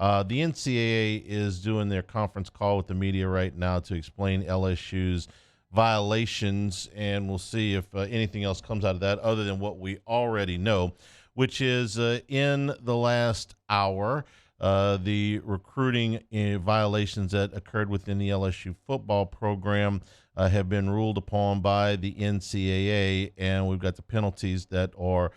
The NCAA is doing their conference call with the media right now to explain LSU's violations, and we'll see if anything else comes out of that other than what we already know, which is in the last hour, the recruiting violations that occurred within the LSU football program have been ruled upon by the NCAA, and we've got the penalties that are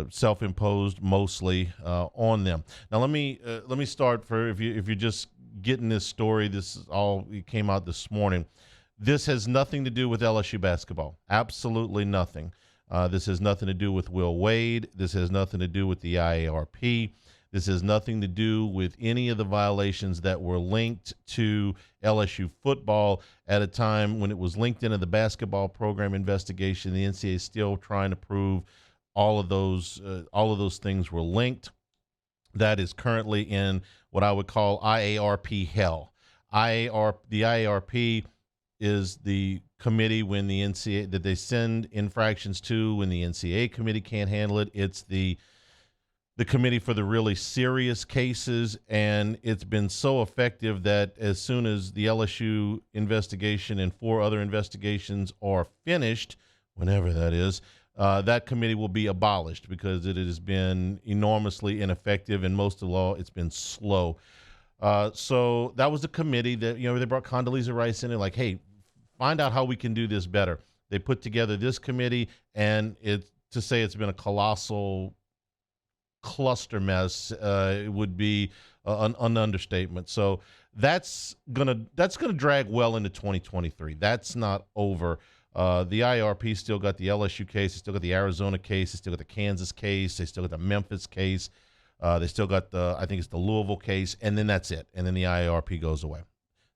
self-imposed mostly on them. Now, let me start for if you're just getting this story. This is all it came out this morning. This has nothing to do with LSU basketball. Absolutely nothing. This has nothing to do with Will Wade. This has nothing to do with the IARP. This has nothing to do with any of the violations that were linked to LSU football at a time when it was linked into the basketball program investigation. The NCAA is still trying to prove all of those things were linked. That is currently in what I would call IARP hell. The IARP is the committee when the NCAA that they send infractions to when the NCAA committee can't handle it. It's the committee for the really serious cases, and it's been so effective that as soon as the LSU investigation and 4 other investigations are finished, whenever that is, that committee will be abolished because it has been enormously ineffective, and most of the law, it's been slow. So that was the committee that, they brought Condoleezza Rice in and like, hey, find out how we can do this better. They put together this committee, and to say it's been a colossal cluster mess, it would be an understatement. So that's gonna drag well into 2023. That's not over. The IRP still got the LSU case, they still got the Arizona case, they still got the Kansas case, they still got the Memphis case, they still got I think it's the Louisville case, and then that's it. And then the IRP goes away.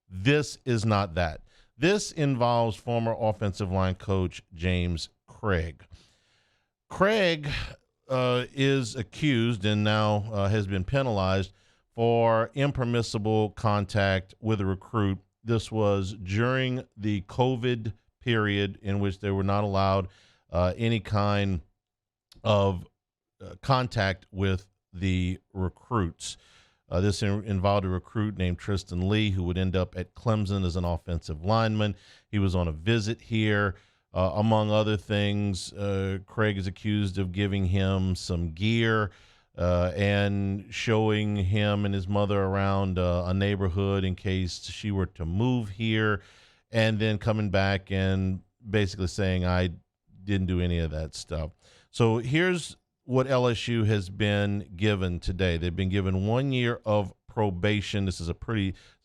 This is not that. This involves former offensive line coach James Craig. Craig is accused and now has been penalized for impermissible contact with a recruit. This was during the COVID period in which they were not allowed any kind of contact with the recruits. This involved a recruit named Tristan Lee, who would end up at Clemson as an offensive lineman. He was on a visit here. Among other things, Craig is accused of giving him some gear and showing him and his mother around a neighborhood in case she were to move here, and then coming back and basically saying, I didn't do any of that stuff. So here's what LSU has been given today. They've been given 1 year of probation. This is a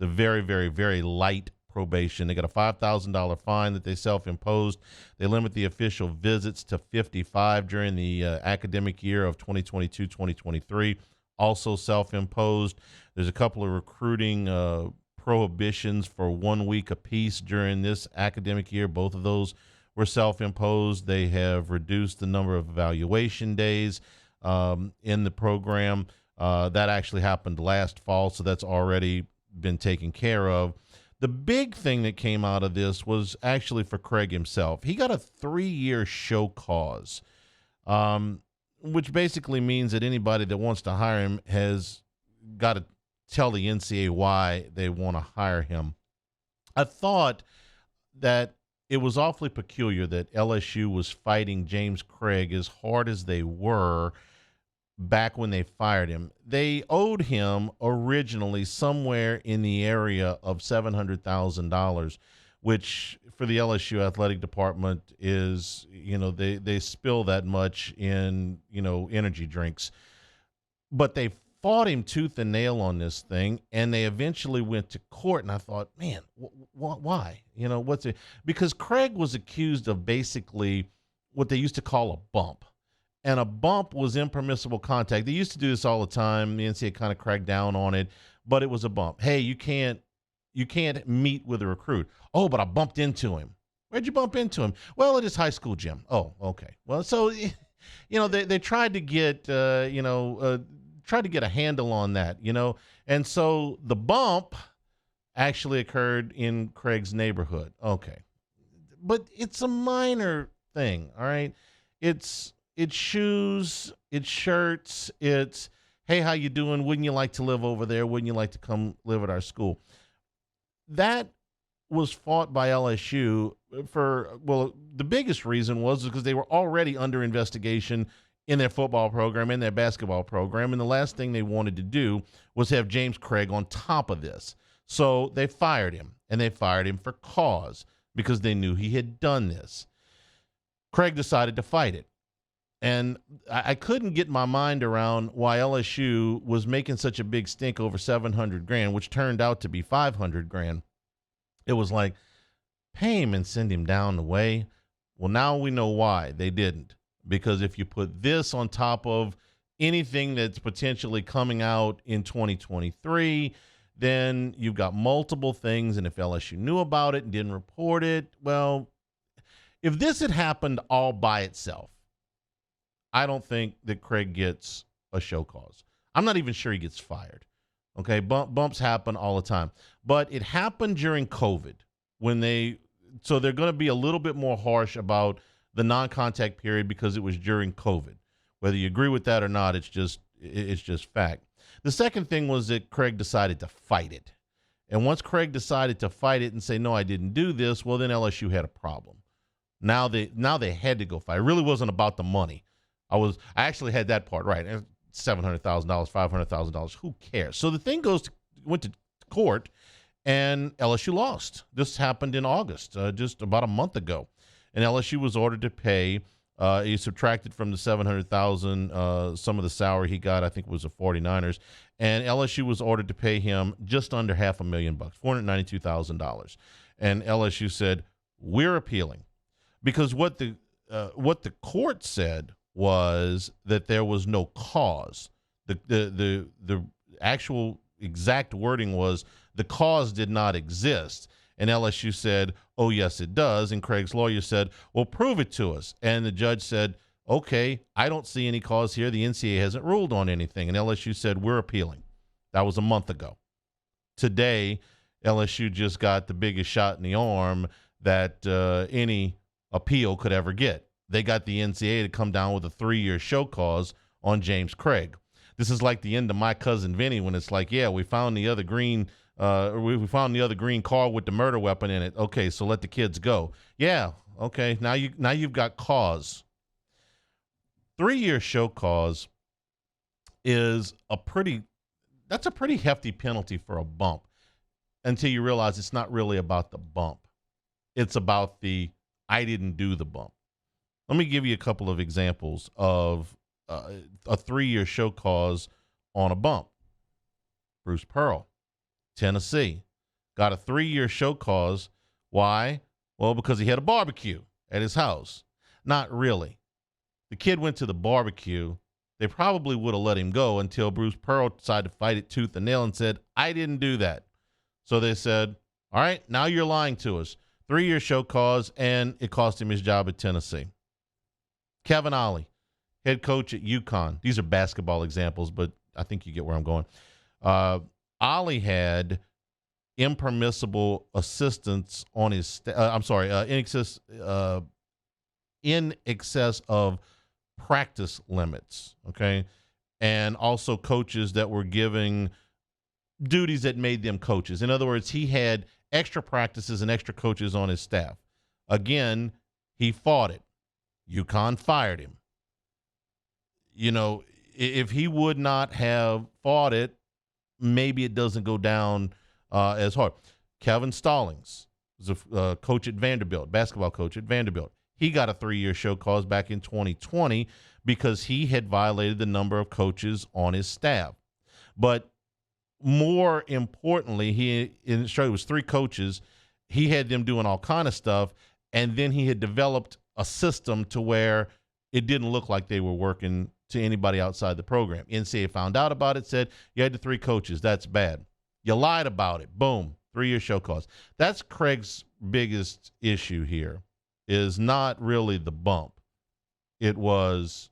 very, very, very light probation. They got a $5,000 fine that they self-imposed. They limit the official visits to 55 during the academic year of 2022-2023. Also self-imposed. There's a couple of recruiting prohibitions for 1 week apiece during this academic year. Both of those were self-imposed. They have reduced the number of evaluation days in the program. That actually happened last fall, so that's already been taken care of. The big thing that came out of this was actually for Craig himself. He got a 3-year show cause, which basically means that anybody that wants to hire him has got to tell the NCAA why they want to hire him. I thought that it was awfully peculiar that LSU was fighting James Craig as hard as they were back when they fired him. They owed him originally somewhere in the area of $700,000, which for the LSU athletic department is, they spill that much in, energy drinks. But they fought him tooth and nail on this thing, and they eventually went to court. And I thought, man, why? What's it? Because Craig was accused of basically what they used to call a bump. And a bump was impermissible contact. They used to do this all the time. The NCAA kind of cracked down on it, but it was a bump. Hey, you can't meet with a recruit. Oh, but I bumped into him. Where'd you bump into him? Well, at his high school gym. Oh, okay. Well, so, they tried to get, tried to get a handle on that, And so the bump actually occurred in Craig's neighborhood. Okay. But it's a minor thing, all right? It's shoes, it's shirts, it's, Hey, how you doing? Wouldn't you like to live over there? Wouldn't you like to come live at our school? That was fought by LSU for, well, the biggest reason was because they were already under investigation in their football program, in their basketball program, and the last thing they wanted to do was have James Craig on top of this. So they fired him, and they fired him for cause because they knew he had done this. Craig decided to fight it. And I couldn't get my mind around why LSU was making such a big stink over 700 grand, which turned out to be 500 grand. It was like, pay him and send him down the way. Well, now we know why they didn't. Because if you put this on top of anything that's potentially coming out in 2023, then you've got multiple things. And if LSU knew about it and didn't report it, well, if this had happened all by itself, I don't think that Craig gets a show cause. I'm not even sure he gets fired. Okay, bumps happen all the time. But it happened during COVID so they're going to be a little bit more harsh about the non-contact period because it was during COVID. Whether you agree with that or not, it's just fact. The second thing was that Craig decided to fight it. And once Craig decided to fight it and say, no, I didn't do this, well, then LSU had a problem. Now they had to go fight. It really wasn't about the money. I actually had that part right. $700,000, $500,000. Who cares? So the thing went to court, and LSU lost. This happened in August, just about a month ago, and LSU was ordered to pay. He subtracted from the $700,000 some of the salary he got. I think it was the 49ers, and LSU was ordered to pay him just under $500,000, $492,000. And LSU said, "We're appealing," because what the court said was that there was no cause. The actual exact wording was the cause did not exist. And LSU said, oh, yes, it does. And Craig's lawyer said, well, prove it to us. And the judge said, okay, I don't see any cause here. The NCAA hasn't ruled on anything. And LSU said, we're appealing. That was a month ago. Today, LSU just got the biggest shot in the arm that any appeal could ever get. They got the NCAA to come down with a 3-year show cause on James Craig. This is like the end of My Cousin Vinny when it's like, yeah, we found the other green we found the other green car with the murder weapon in it. Okay, so let the kids go. Yeah, okay, now you've got cause. 3-year show cause is that's a pretty hefty penalty for a bump until you realize it's not really about the bump. It's about the I didn't do the bump. Let me give you a couple of examples of a 3-year show cause on a bump. Bruce Pearl, Tennessee, got a 3-year show cause. Why? Well, because he had a barbecue at his house. Not really. The kid went to the barbecue. They probably would have let him go until Bruce Pearl decided to fight it tooth and nail and said, I didn't do that. So they said, all right, now you're lying to us. 3-year show cause, and it cost him his job at Tennessee. Kevin Ollie, head coach at UConn. These are basketball examples, but I think you get where I'm going. Ollie had impermissible assistance on his in excess of practice limits, okay? And also coaches that were giving duties that made them coaches. In other words, he had extra practices and extra coaches on his staff. Again, he fought it. UConn fired him. You know, if he would not have fought it, maybe it doesn't go down as hard. Kevin Stallings was a coach at Vanderbilt, basketball coach at Vanderbilt. He got a 3-year show cause back in 2020 because he had violated the number of coaches on his staff. But more importantly, it was 3 coaches. He had them doing all kind of stuff, and then he had developed a system to where it didn't look like they were working to anybody outside the program. NCAA found out about it, said, you had the 3 coaches. That's bad. You lied about it. Boom. 3-year show cause. That's Craig's biggest issue here, is not really the bump. It was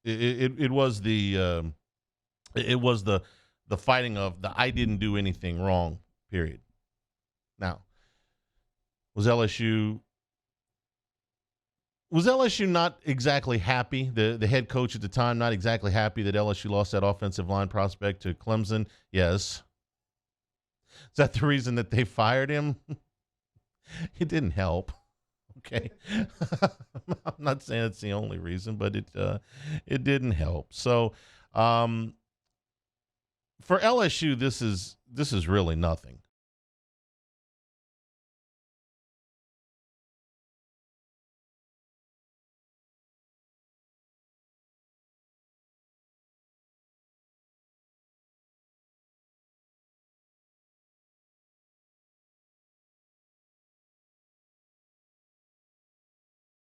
the fighting of the I didn't do anything wrong, period. Now, was LSU Was LSU not exactly happy? The head coach at the time not exactly happy that LSU lost that offensive line prospect to Clemson? Yes. Is that the reason that they fired him? It didn't help. Okay. I'm not saying it's the only reason, but it didn't help. So for LSU, this is really nothing.